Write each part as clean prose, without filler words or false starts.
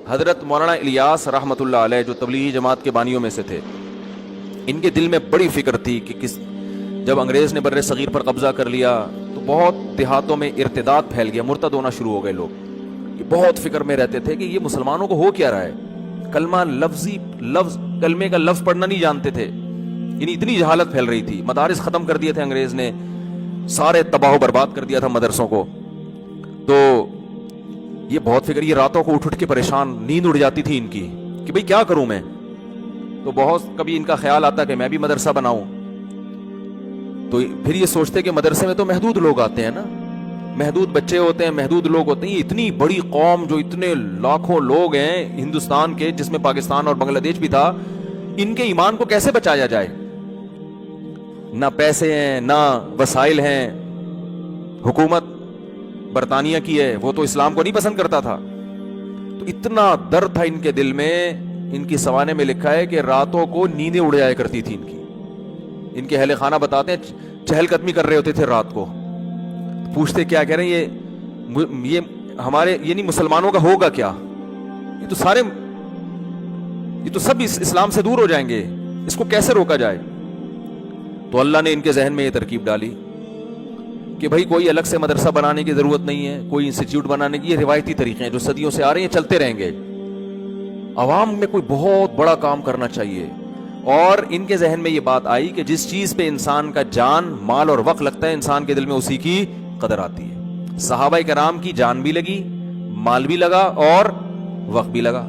حضرت مولانا الیاس رحمۃ اللہ علیہ جو تبلیغی جماعت کے بانیوں میں سے تھے، ان کے دل میں بڑی فکر تھی کہ جب انگریز نے بر صغیر پر قبضہ کر لیا تو بہت دیہاتوں میں ارتداد پھیل گیا، مرتد ہونا شروع ہو گئے لوگ. یہ بہت فکر میں رہتے تھے کہ یہ مسلمانوں کو ہو کیا رہا ہے. کلمے کا لفظ پڑھنا نہیں جانتے تھے، یعنی اتنی جہالت پھیل رہی تھی. مدارس ختم کر دیے تھے انگریز نے، سارے تباہ و برباد کر دیا تھا مدرسوں کو. تو یہ بہت فکر، یہ راتوں کو اٹھ کے پریشان، نیند اڑ جاتی تھی ان کی کہ بھئی کیا کروں میں. تو بہت کبھی ان کا خیال آتا کہ میں بھی مدرسہ بناؤں. تو پھر یہ سوچتے کہ مدرسے میں تو محدود لوگ آتے ہیں نا، محدود بچے ہوتے ہیں، محدود لوگ ہوتے ہیں. یہ اتنی بڑی قوم جو اتنے لاکھوں لوگ ہیں ہندوستان کے، جس میں پاکستان اور بنگلہ دیش بھی تھا، ان کے ایمان کو کیسے بچایا جائے. نہ پیسے ہیں، نہ وسائل ہیں. حکومت برطانیہ کی ہے، وہ تو اسلام کو نہیں پسند کرتا تھا. تو اتنا درد تھا ان کے دل میں. ان کی سوانے میں لکھا ہے کہ راتوں کو نیندیں اڑ جایا کرتی تھی ان کے اہل خانہ بتاتے ہیں چہل قدمی کر رہے ہوتے تھے رات کو. پوچھتے کیا کہہ رہے ہیں یہ ہمارے یعنی مسلمانوں کا ہوگا کیا، یہ تو سب اسلام سے دور ہو جائیں گے، اس کو کیسے روکا جائے. تو اللہ نے ان کے ذہن میں یہ ترکیب ڈالی کہ بھائی کوئی الگ سے مدرسہ بنانے کی ضرورت نہیں ہے، کوئی انسٹیٹیوٹ بنانے کی. یہ روایتی طریقے ہیں جو صدیوں سے آ رہے ہیں، چلتے رہیں گے. عوام میں کوئی بہت بڑا کام کرنا چاہیے. اور ان کے ذہن میں یہ بات آئی کہ جس چیز پہ انسان کا جان، مال اور وقت لگتا ہے، انسان کے دل میں اسی کی قدر آتی ہے. صحابہ کرام کی جان بھی لگی، مال بھی لگا اور وقت بھی لگا.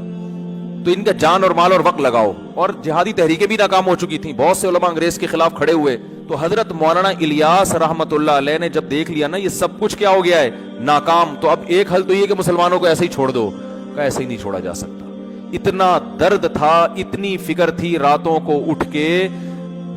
تو ان کا جان اور مال اور وقت لگاؤ. اور جہادی تحریکیں بھی ناکام ہو چکی تھیں، بہت سے علماء انگریز کے خلاف کھڑے ہوئے. تو حضرت مولانا الیاس رحمۃ اللہ علیہ نے جب دیکھ لیا نا یہ سب کچھ کیا ہو گیا ہے، ناکام، تو اب ایک حل تو یہ کہ مسلمانوں کو ایسے ہی چھوڑ دو. کہ ایسے ہی نہیں چھوڑا جا سکتا. اتنا درد تھا، اتنی فکر تھی، راتوں کو اٹھ کے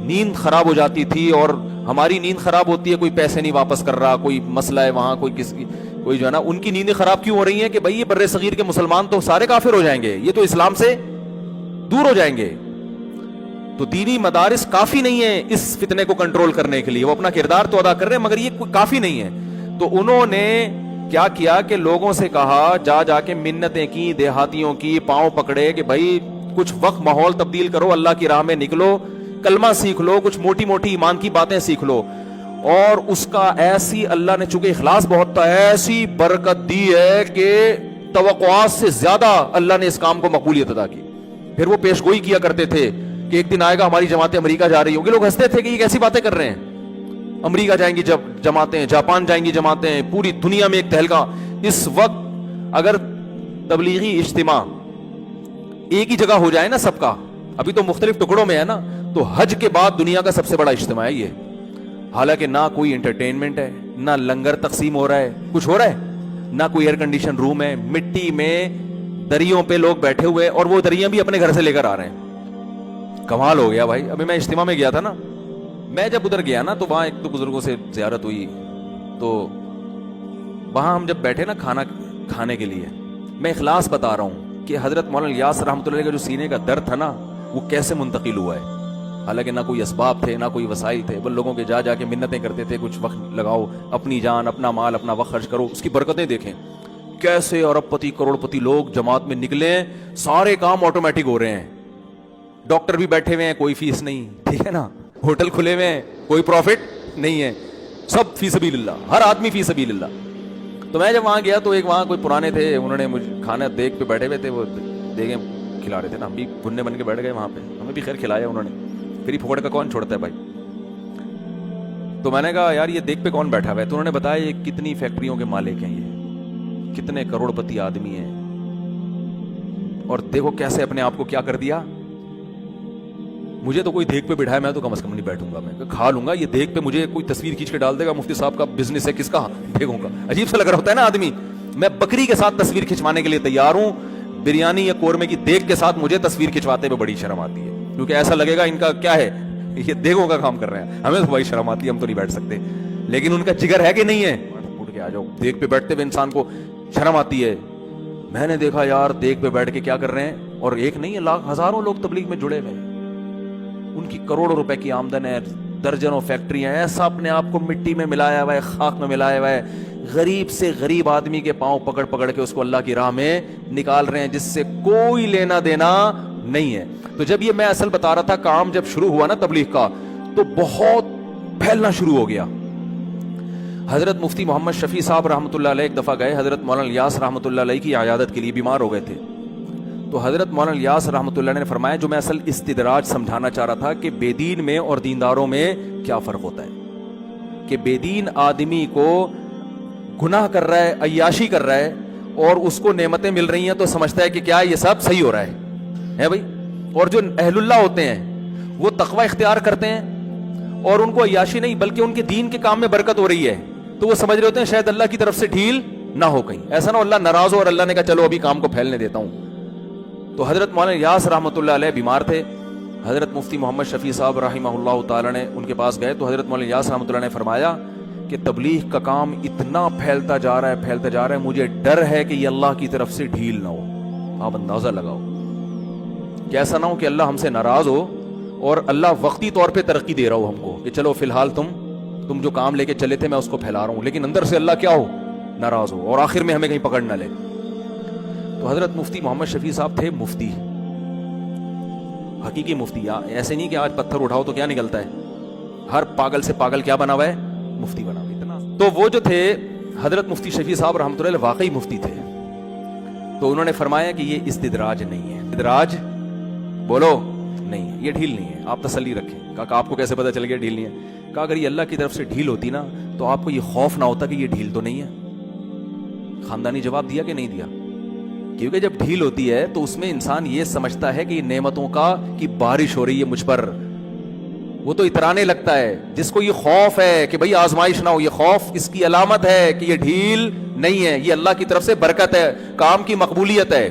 نیند خراب ہو جاتی تھی. اور ہماری نیند خراب ہوتی ہے، کوئی پیسے نہیں واپس کر رہا، کوئی مسئلہ ہے وہاں، کوئی جو ہے نا، ان کی نیندیں خراب کیوں ہو رہی ہیں کہ بھائی یہ بر صغیر کے مسلمان تو سارے کافر ہو جائیں گے، یہ تو اسلام سے دور ہو جائیں گے. تو دینی مدارس کافی نہیں ہے اس فتنے کو کنٹرول کرنے کے لیے. وہ اپنا کردار تو ادا کر رہے ہیں مگر یہ کافی نہیں ہے. تو انہوں نے کیا کیا کہ لوگوں سے کہا، جا کے منتیں کی، دیہاتیوں کی، پاؤں پکڑے کہ بھائی کچھ وقت ماحول تبدیل کرو، اللہ کی راہ میں نکلو، کلمہ سیکھ لو، کچھ موٹی موٹی ایمان کی باتیں سیکھ لو. اور اس کا ایسی اللہ نے، چونکہ اخلاص بہت تھا، ایسی برکت دی ہے کہ توقعات سے زیادہ اللہ نے اس کام کو مقبولیت ادا کی. پھر وہ پیش گوئی کیا کرتے تھے کہ ایک دن آئے گا ہماری جماعتیں امریکہ جا رہی ہوں گی. لوگ ہنستے تھے کہ یہ کیسی باتیں کر رہے ہیں، امریکہ جائیں گی جب جماعتیں، جاپان جائیں گی جماعتیں، پوری دنیا میں ایک تہلکہ. اس وقت اگر تبلیغی اجتماع ایک ہی جگہ ہو جائے نا سب کا، ابھی تو مختلف ٹکڑوں میں ہے نا، تو حج کے بعد دنیا کا سب سے بڑا اجتماع ہے یہ. حالانکہ نہ کوئی انٹرٹینمنٹ ہے، نہ لنگر تقسیم ہو رہا ہے، کچھ ہو رہا ہے، نہ کوئی ایئر کنڈیشن روم ہے، مٹی میں دریوں پہ لوگ بیٹھے ہوئے، اور وہ دریاں بھی اپنے گھر سے لے کر آ رہے ہیں. کمال ہو گیا بھائی. ابھی میں اجتماع میں گیا تھا نا، میں جب ادھر گیا نا تو وہاں ایک دو بزرگوں سے زیارت ہوئی. تو وہاں ہم جب بیٹھے نا کھانا کھانے کے لیے، میں اخلاص بتا رہا ہوں کہ حضرت مولانا الیاس رحمۃ اللہ کا جو سینے کا درد تھا نا وہ کیسے منتقل ہوا ہے. حالانکہ نہ کوئی اسباب تھے، نہ کوئی وسائل تھے، وہ لوگوں کے جا کے منتیں کرتے تھے، کچھ وقت لگاؤ، اپنی جان، اپنا مال، اپنا وقت خرچ کرو. اس کی برکتیں دیکھیں کیسے ارب پتی کروڑ پتی لوگ جماعت میں نکلے ہیں. سارے کام آٹومیٹک ہو رہے ہیں. ڈاکٹر بھی بیٹھے ہوئے ہیں، کوئی فیس نہیں، ٹھیک ہے نا. ہوٹل کھلے ہوئے ہیں، کوئی پروفٹ نہیں ہے، سب فی سبیل اللہ، ہر آدمی فی سبیل اللہ. تو میں جب وہاں گیا تو ایک وہاں کوئی پرانے تھے، انہوں نے مجھے کھانا دیکھ پہ بیٹھے ہوئے تھے، وہ دیکھیں کھلا رہے تھے نا. ہم بھی بننے بن کے بیٹھ گئے وہاں پہ، ہمیں بھی خیر کھلایا انہوں نے. پھر پھوڑ کا کون چھوڑتا ہے بھائی. تو میں نے کہا یار یہ دیکھ پہ کون بیٹھا ہوا ہے. تو انہوں نے بتایا یہ کتنی فیکٹریوں کے مالک ہیں، یہ کتنے کروڑ پتی آدمی ہیں، اور دیکھو کیسے اپنے آپ کو کیا کر دیا. مجھے تو کوئی دیکھ پہ بٹھائے میں تو کم از کم نہیں بیٹھوں گا، میں کھا لوں گا. یہ دیکھ پہ مجھے کوئی تصویر کھینچ کے ڈال دے گا، مفتی صاحب کا بزنس ہے، کس کا دیکھوں گا. عجیب سا لگ رہا ہوتا ہے نا آدمی. میں بکری کے ساتھ تصویر کھنچوانے کے لیے تیار ہوں، بریانی یا قورمے کی دیکھ کے ساتھ مجھے تصویر کھنچواتے ہوئے بڑی شرم آتی ہے، کیونکہ ایسا لگے گا ان کا کیا ہے، یہ دیکھوں کا کام کر رہے ہیں. ہمیں تو بڑی شرم آتی ہے، ہم تو نہیں بیٹھ سکتے. لیکن ان کا جگر ہے کہ نہیں ہے، اٹھ کے آ جاؤ. دیکھ پہ بیٹھتے ہوئے انسان کو شرم آتی ہے. میں نے دیکھا یار دیکھ پہ بیٹھ کے کیا کر رہے ہیں، اور ایک نہیں ہے، لاکھ ہزاروں لوگ تبلیغ میں جڑے ہوئے ہیں. ان کی کروڑوں روپے کی آمدن ہے، درجنوں فیکٹری ہیں. ایسا اپنے آپ کو مٹی میں ملایا ہوا ہے، خاک میں ملایا ہوا ہے غریب سے غریب آدمی کے پاؤں پکڑ پکڑ کے اس کو اللہ کی راہ میں نکال رہے ہیں جس سے کوئی لینا دینا نہیں ہے. تو جب یہ میں اصل بتا رہا تھا کام جب شروع ہوا نا تبلیغ کا تو بہت پھیلنا شروع ہو گیا. حضرت مفتی محمد شفیع صاحب رحمۃ اللہ علیہ ایک دفعہ گئے حضرت مولانا الیاس رحمۃ اللہ علیہ کی عیادت کے لیے, بیمار ہو گئے تھے. تو حضرت مولانا الیاس رحمۃ اللہ نے فرمایا جو میں اصل استدراج سمجھانا چاہ رہا تھا کہ بے دین میں اور دینداروں میں کیا فرق ہوتا ہے, کہ بے دین آدمی کو گناہ کر رہا ہے, عیاشی کر رہا ہے اور اس کو نعمتیں مل رہی ہیں تو سمجھتا ہے کہ کیا یہ سب صحیح ہو رہا ہے بھائی. اور جو اہل اللہ ہوتے ہیں وہ تقوی اختیار کرتے ہیں اور ان کو عیاشی نہیں بلکہ ان کے دین کے کام میں برکت ہو رہی ہے تو وہ سمجھ رہے ہوتے ہیں شاید اللہ کی طرف سے ڈھیل نہ ہو کہیں, ایسا نہ ہو اللہ ناراض ہو اور اللہ نے کہا چلو ابھی کام کو پھیلنے دیتا ہوں. تو حضرت مولانا الیاس رحمۃ اللہ علیہ بیمار تھے. حضرت مفتی محمد شفیع صاحب رحمہ اللہ تعالی نے ان کے پاس گئے تو حضرت مولانا الیاس رحمۃ اللہ نے فرمایا کہ تبلیغ کا کام اتنا پھیلتا جا رہا ہے مجھے ڈر ہے کہ یہ اللہ کی طرف سے ڈھیل نہ ہو. آپ اندازہ لگاؤ کہ ایسا نہ ہو کہ اللہ ہم سے ناراض ہو اور اللہ وقتی طور پہ ترقی دے رہا ہو ہم کو کہ چلو فی الحال تم جو کام لے کے چلے تھے میں اس کو پھیلا رہا ہوں, لیکن اندر سے اللہ کیا ہو, ناراض ہو اور آخر میں ہمیں کہیں پکڑ نہ لے. تو حضرت مفتی محمد شفیع صاحب تھے مفتی, حقیقی مفتی. ایسے نہیں کہ آج پتھر اٹھاؤ تو کیا نکلتا ہے, ہر پاگل سے پاگل کیا بنا ہوا ہے, مفتی بنا ہوا. اتنا تو وہ جو تھے حضرت مفتی شفیع صاحب رحمۃ اللہ علیہ واقعی مفتی تھے. تو انہوں نے فرمایا کہ یہ استدراج نہیں ہے, استدراج بولو نہیں ہے, یہ ڈھیل نہیں ہے, آپ تسلی رکھیں. کہا آپ کو کیسے پتا چل گیا ڈھیل نہیں ہے؟ کہا اگر یہ اللہ کی طرف سے ڈھیل ہوتی نا تو آپ کو یہ خوف نہ ہوتا کہ یہ ڈھیل تو نہیں ہے. خاندانی جواب دیا کہ نہیں دیا؟ کیونکہ جب ڈھیل ہوتی ہے تو اس میں انسان یہ سمجھتا ہے کہ یہ نعمتوں کی بارش ہو رہی ہے مجھ پر, وہ تو اترانے لگتا ہے. جس کو یہ خوف ہے کہ بھئی آزمائش نہ ہو, یہ خوف اس کی علامت ہے کہ یہ ڈھیل نہیں ہے, یہ اللہ کی طرف سے برکت ہے, کام کی مقبولیت ہے.